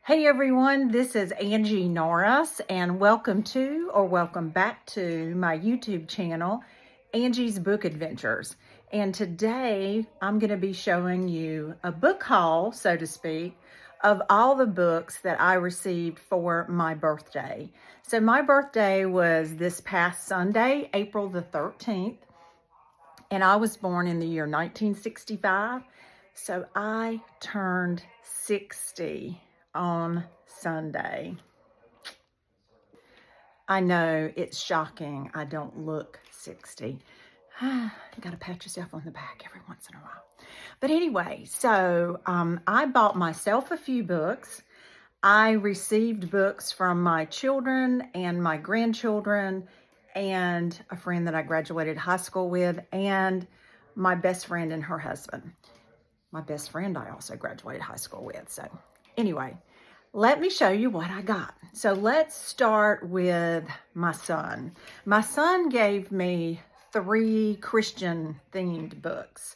Hey everyone, this is Angie Norris and welcome back to my YouTube channel, Angie's Book Adventures. And today I'm going to be showing you a book haul, so to speak, of all the books that I received for my birthday. So my birthday was this past Sunday, April the 13th, and I was born in the year 1965. So I turned 60 on Sunday. I know it's shocking I don't look 60. You gotta pat yourself on the back every once in a while. But anyway, so I bought myself a few books. I received books from my children and my grandchildren and a friend that I graduated high school with and my best friend and her husband. My best friend I also graduated high school with. So anyway, let me show you what I got. So let's start with my son. My son gave me 3 Christian themed books.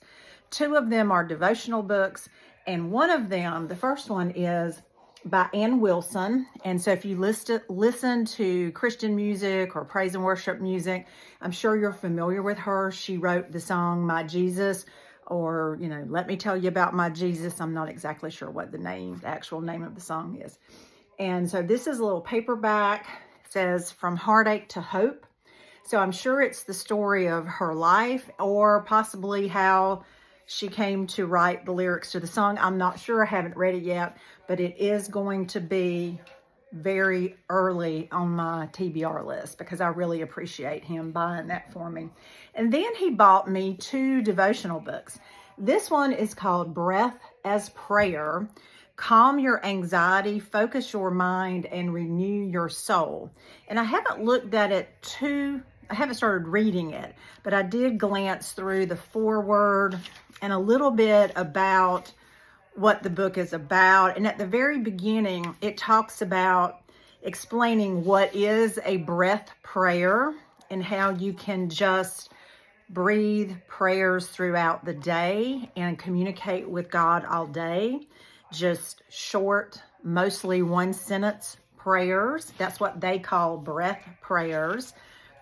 2 of them are devotional books, and one of them, the first one, is by Ann Wilson. And so if you listen to Christian music or praise and worship music, I'm sure you're familiar with her. She wrote the song My Jesus, or, Let Me Tell You About My Jesus. I'm not exactly sure what the actual name of the song is. And so this is a little paperback. It says From Heartache to Hope. So I'm sure it's the story of her life or possibly how she came to write the lyrics to the song. I'm not sure. I haven't read it yet, but it is going to be very early on my TBR list because I really appreciate him buying that for me. And then he bought me 2 devotional books. This one is called Breath as Prayer. Calm your anxiety, focus your mind, and renew your soul. And I haven't looked at it I haven't started reading it, but I did glance through the foreword and a little bit about what the book is about. And at the very beginning, it talks about explaining what is a breath prayer and how you can just breathe prayers throughout the day and communicate with God all day. Just short, mostly 1-sentence prayers. That's what they call breath prayers.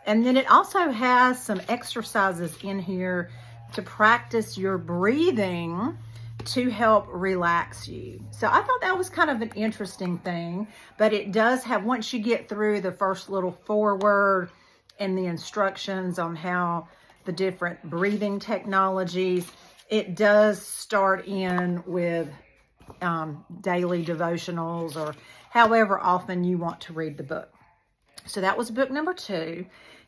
And then it also has some exercises in here to practice your breathing to help relax you. So I thought that was kind of an interesting thing, but it does have, once you get through the first little foreword and the instructions on how the different breathing technologies, it does start in with daily devotionals or however often you want to read the book. So that was book number 2.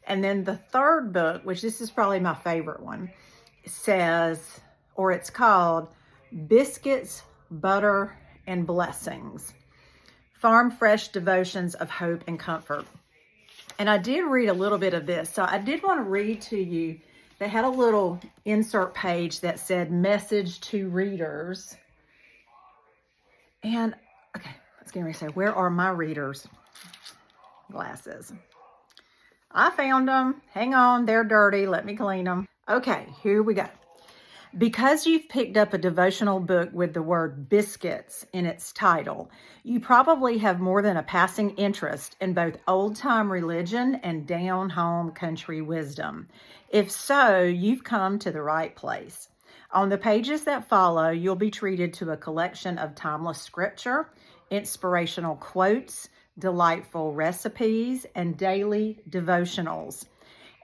And then the third book, which this is probably my favorite one, it's called Biscuits, Butter, and Blessings, Farm Fresh Devotions of Hope and Comfort. And I did read a little bit of this. So I did want to read to you. They had a little insert page that said message to readers. And, okay, let's get ready to say, where are my readers' glasses? I found them. Hang on, they're dirty. Let me clean them. Okay, here we go. Because you've picked up a devotional book with the word biscuits in its title, you probably have more than a passing interest in both old-time religion and down-home country wisdom. If so, you've come to the right place. On the pages that follow, you'll be treated to a collection of timeless scripture, inspirational quotes, delightful recipes, and daily devotionals.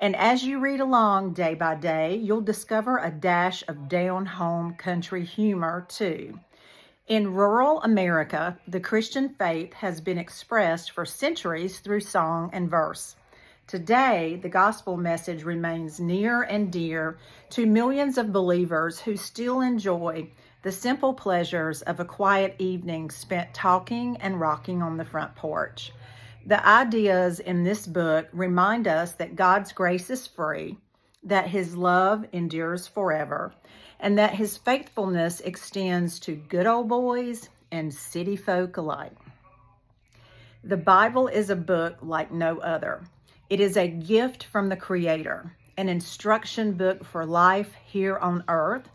And as you read along day by day, you'll discover a dash of down-home country humor too. In rural America, the Christian faith has been expressed for centuries through song and verse. Today, the gospel message remains near and dear to millions of believers who still enjoy the simple pleasures of a quiet evening spent talking and rocking on the front porch. The ideas in this book remind us that God's grace is free, that His love endures forever, and that His faithfulness extends to good old boys and city folk alike. The Bible is a book like no other. It is a gift from the Creator, an instruction book for life here on earth,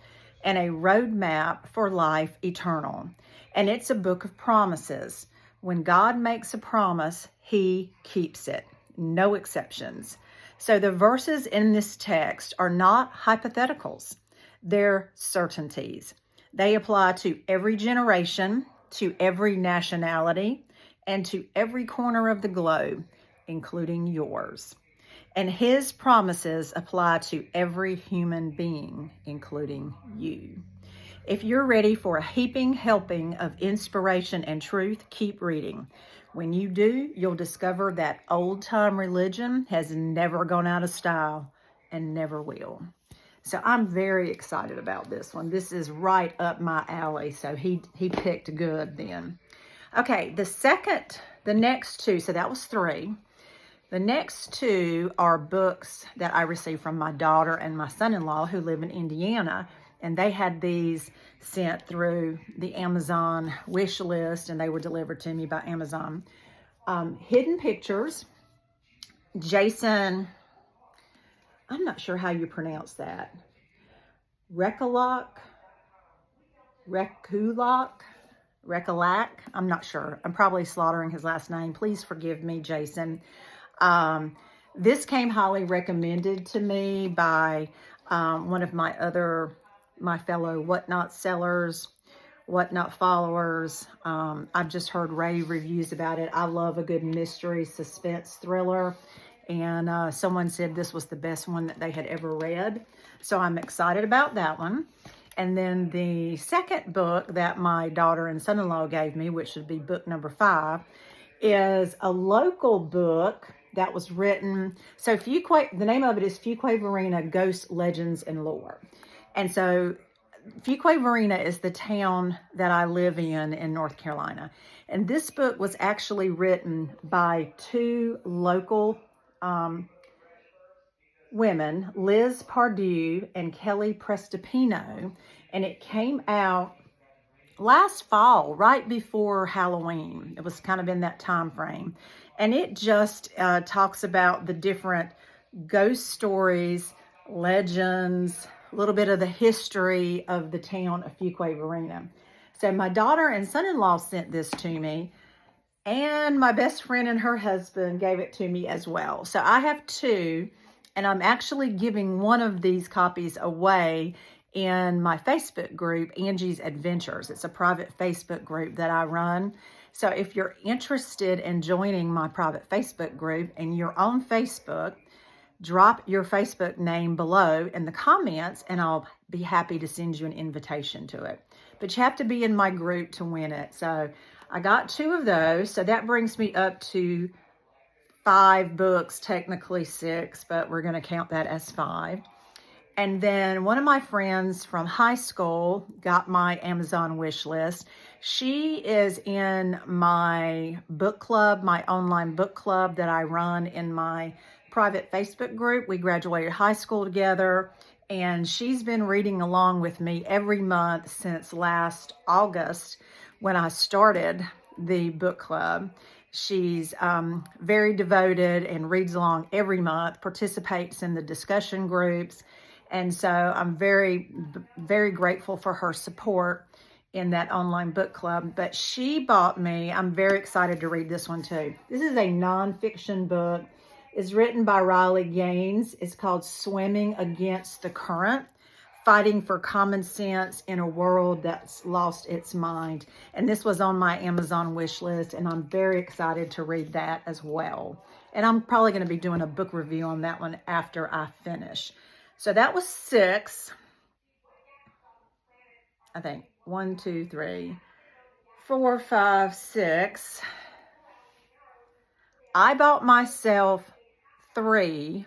and a roadmap for life eternal. And it's a book of promises, When God makes a promise, he keeps it. No exceptions. So the verses in this text are not hypotheticals. They're certainties. They apply to every generation, to every nationality, and to every corner of the globe, including yours. And his promises apply to every human being, including you. If you're ready for a heaping helping of inspiration and truth, keep reading. When you do, you'll discover that old-time religion has never gone out of style and never will. So I'm very excited about this one. This is right up my alley, so he picked good then. Okay, the next two, so that was 3. The next 2 are books that I received from my daughter and my son-in-law who live in Indiana, and they had these sent through the Amazon wish list, and they were delivered to me by Amazon. Hidden Pictures, Jason, I'm not sure how you pronounce that. Rekulak, I'm not sure. I'm probably slaughtering his last name. Please forgive me, Jason. This came highly recommended to me by one of my fellow Whatnot sellers, Whatnot followers. I've just heard rave reviews about it. I love a good mystery suspense thriller, and someone said this was the best one that they had ever read. So I'm excited about that one. And then the second book that my daughter and son-in-law gave me, which would be book number 5, is a local book that was written. So the name of it is Fuquay-Varina, Ghosts, Legends, and Lore. And so Fuquay-Varina is the town that I live in North Carolina. And this book was actually written by 2 local women, Liz Pardue and Kelly Prestipino, and it came out last fall, right before Halloween. It was kind of in that time frame, and it just talks about the different ghost stories, legends, a little bit of the history of the town of Fuquay-Varina. So my daughter and son-in-law sent this to me, and my best friend and her husband gave it to me as well. So I have 2. And I'm actually giving one of these copies away in my Facebook group, Angie's Adventures. It's a private Facebook group that I run. So if you're interested in joining my private Facebook group and you're on Facebook, drop your Facebook name below in the comments and I'll be happy to send you an invitation to it. But you have to be in my group to win it. So I got 2 of those. So that brings me up to 5 books, technically 6, but we're going to count that as 5. And then one of my friends from high school got my Amazon wish list. She is in my book club, my online book club that I run in my private Facebook group. We graduated high school together, and she's been reading along with me every month since last August when I started the book club. She's very devoted and reads along every month, participates in the discussion groups. And so I'm very, very grateful for her support in that online book club. But she bought me, I'm very excited to read this one too. This is a nonfiction book. It's written by Riley Gaines. It's called Swimming Against the Current, Fighting for Common Sense in a World That's Lost Its Mind. And this was on my Amazon wish list, and I'm very excited to read that as well. And I'm probably going to be doing a book review on that one after I finish. So that was 6. I think 1, 2, 3, 4, 5, 6. I bought myself 3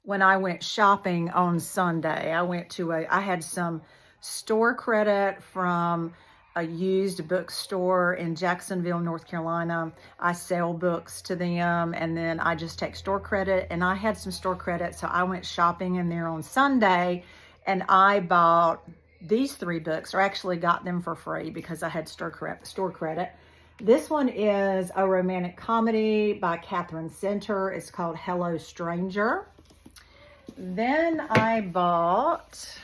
when I went shopping on Sunday. I had some store credit from a used bookstore in Jacksonville, North Carolina. I sell books to them, and then I just take store credit, and I had some store credit, so I went shopping in there on Sunday, and I bought these 3 books, or actually got them for free because I had store credit. This one is a romantic comedy by Catherine Center. It's called Hello Stranger. Then I bought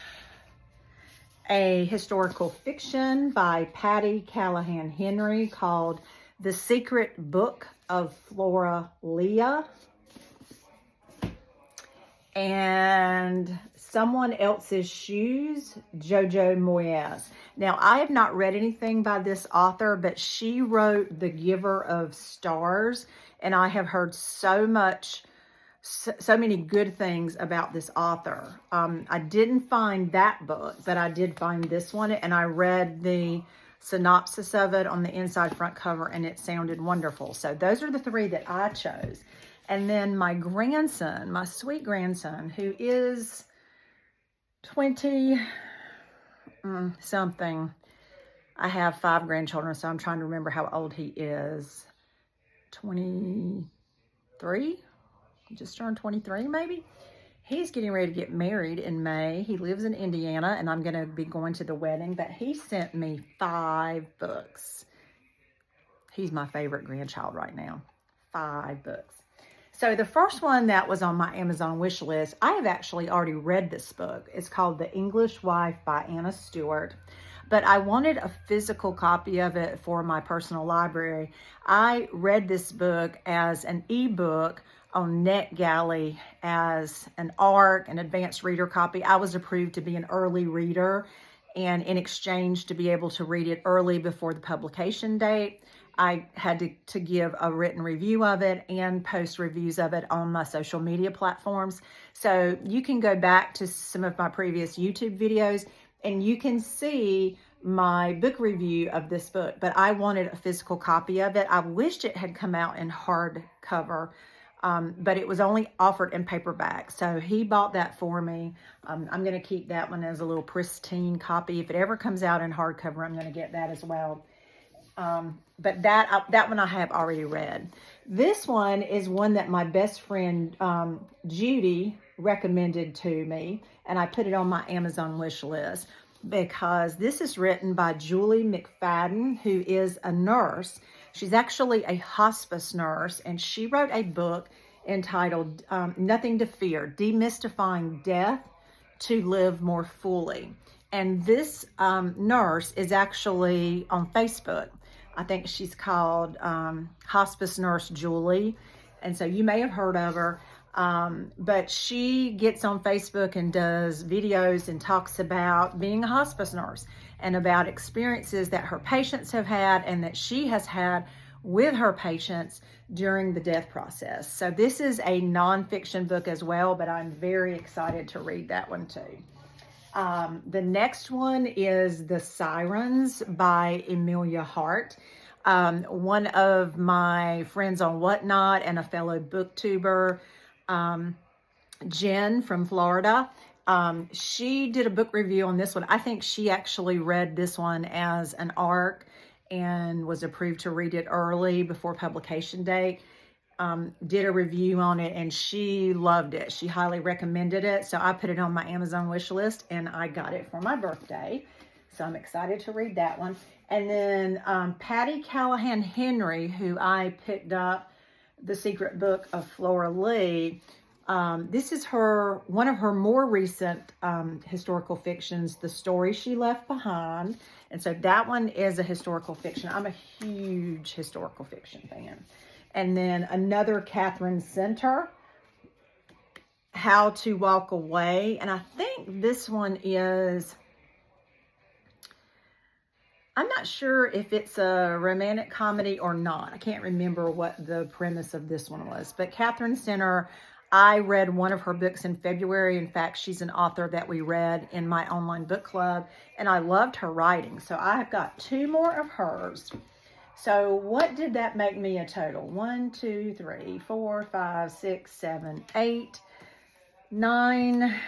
a historical fiction by Patty Callahan Henry called The Secret Book of Flora Leah, and Someone Else's Shoes, Jojo Moyes. Now, I have not read anything by this author, but she wrote The Giver of Stars, and I have heard so many good things about this author. I didn't find that book, but I did find this one, and I read the synopsis of it on the inside front cover, and it sounded wonderful. So those are the three that I chose. And then my grandson, my sweet grandson, who is 20 something. I have 5 grandchildren, so I'm trying to remember how old he is. 23? Just turned 23 maybe? He's getting ready to get married in May. He lives in Indiana, and I'm going to be going to the wedding, but he sent me 5 books. He's my favorite grandchild right now. 5 books. So the first one that was on my Amazon wish list, I have actually already read this book. It's called The English Wife by Anna Stewart, but I wanted a physical copy of it for my personal library. I read this book as an ebook on NetGalley as an ARC, an advanced reader copy. I was approved to be an early reader, and in exchange to be able to read it early before the publication date, I had to give a written review of it and post reviews of it on my social media platforms. So you can go back to some of my previous YouTube videos and you can see my book review of this book, but I wanted a physical copy of it. I wished it had come out in hardcover, but it was only offered in paperback. So he bought that for me. I'm going to keep that one as a little pristine copy. If it ever comes out in hardcover, I'm going to get that as well. But that one I have already read. This one is one that my best friend Judy recommended to me, and I put it on my Amazon wish list because this is written by Julie McFadden, who is a nurse. She's actually a hospice nurse, and she wrote a book entitled Nothing to Fear, Demystifying Death to Live More Fully. And this nurse is actually on Facebook. I think she's called Hospice Nurse Julie. And so you may have heard of her. But she gets on Facebook and does videos and talks about being a hospice nurse and about experiences that her patients have had and that she has had with her patients during the death process. So this is a nonfiction book as well, but I'm very excited to read that one too. The next one is The Sirens by Emilia Hart. One of my friends on Whatnot and a fellow booktuber, Jen from Florida, she did a book review on this one. I think she actually read this one as an ARC and was approved to read it early before publication date. Did a review on it and she loved it. She highly recommended it. So I put it on my Amazon wish list and I got it for my birthday. So I'm excited to read that one. And then Patty Callahan Henry, who I picked up The Secret Book of Flora Lee. This is one of her more recent historical fictions, The Story She Left Behind. And so that one is a historical fiction. I'm a huge historical fiction fan. And then another Catherine Center, How to Walk Away. And I think this one is, I'm not sure if it's a romantic comedy or not. I can't remember what the premise of this one was. But Catherine Center, I read one of her books in February. In fact, she's an author that we read in my online book club. And I loved her writing. So I've got 2 more of hers. So what did that make me a total? 1, 2, 3, 4, 5, 6, 7, 8, 9,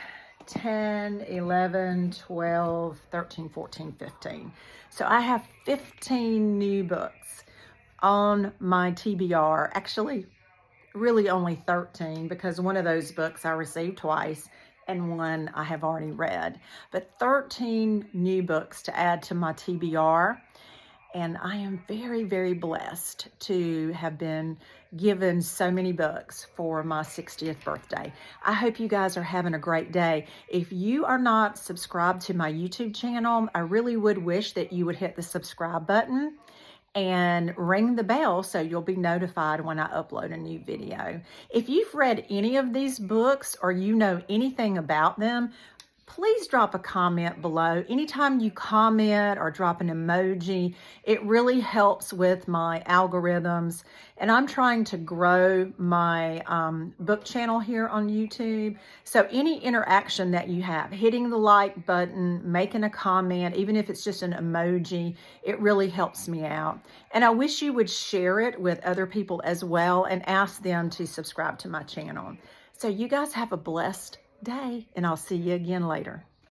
10, 11, 12, 13, 14, 15. So I have 15 new books on my TBR. Actually, really only 13 because one of those books I received twice and one I have already read. But 13 new books to add to my TBR. And I am very, very blessed to have been given so many books for my 60th birthday. I hope you guys are having a great day. If you are not subscribed to my YouTube channel, I really would wish that you would hit the subscribe button and ring the bell so you'll be notified when I upload a new video. If you've read any of these books or you know anything about them, please drop a comment below. Anytime you comment or drop an emoji, it really helps with my algorithms. And I'm trying to grow my book channel here on YouTube. So any interaction that you have, hitting the like button, making a comment, even if it's just an emoji, it really helps me out. And I wish you would share it with other people as well and ask them to subscribe to my channel. So you guys have a blessed day, and I'll see you again later.